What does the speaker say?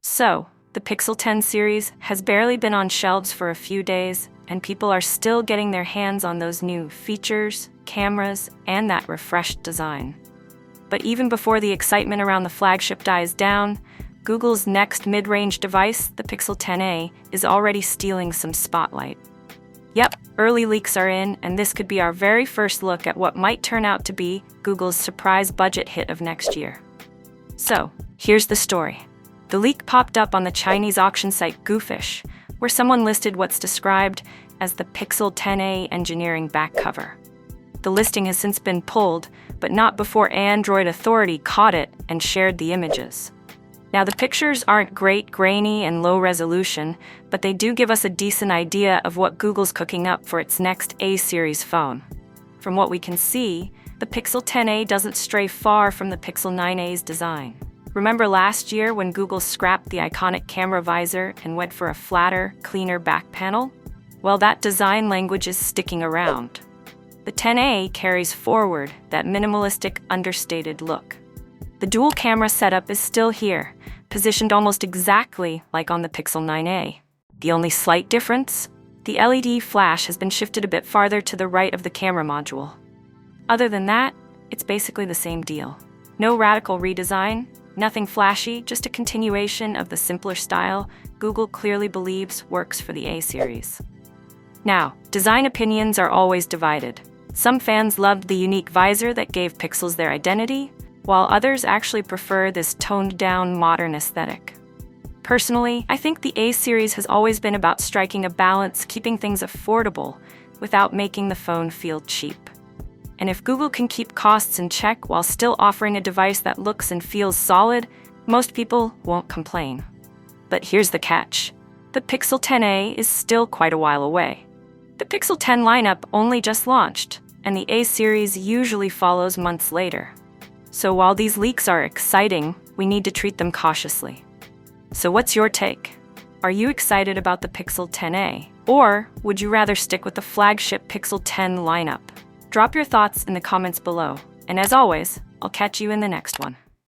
So, the Pixel 10 series has barely been on shelves for a few days, and people are still getting their hands on those new features, cameras, and that refreshed design. But even before the excitement around the flagship dies down, Google's next mid-range device, the Pixel 10a, is already stealing some spotlight. Yep, early leaks are in, and this could be our very first look at what might turn out to be Google's surprise budget hit of next year. So, here's the story. The leak popped up on the Chinese auction site Goofish, where someone listed what's described as the Pixel 10a engineering back cover. The listing has since been pulled, but not before Android Authority caught it and shared the images. Now, the pictures aren't great, grainy, and low resolution, but they do give us a decent idea of what Google's cooking up for its next A-series phone. From what we can see, the Pixel 10a doesn't stray far from the Pixel 9a's design. Remember last year when Google scrapped the iconic camera visor and went for a flatter, cleaner back panel? Well, that design language is sticking around. The 10a carries forward that minimalistic, understated look. The dual camera setup is still here, positioned almost exactly like on the Pixel 9a. The only slight difference? The LED flash has been shifted a bit farther to the right of the camera module. Other than that, it's basically the same deal. No radical redesign, nothing flashy, just a continuation of the simpler style Google clearly believes works for the A-series. Now, design opinions are always divided. Some fans loved the unique visor that gave Pixels their identity, while others actually prefer this toned-down modern aesthetic. Personally, I think the A-series has always been about striking a balance, keeping things affordable without making the phone feel cheap. And if Google can keep costs in check while still offering a device that looks and feels solid, most people won't complain. But here's the catch. The Pixel 10a is still quite a while away. The Pixel 10 lineup only just launched, and the A-series usually follows months later. So while these leaks are exciting, we need to treat them cautiously. So what's your take? Are you excited about the Pixel 10a? Or would you rather stick with the flagship Pixel 10 lineup? Drop your thoughts in the comments below. And as always, I'll catch you in the next one.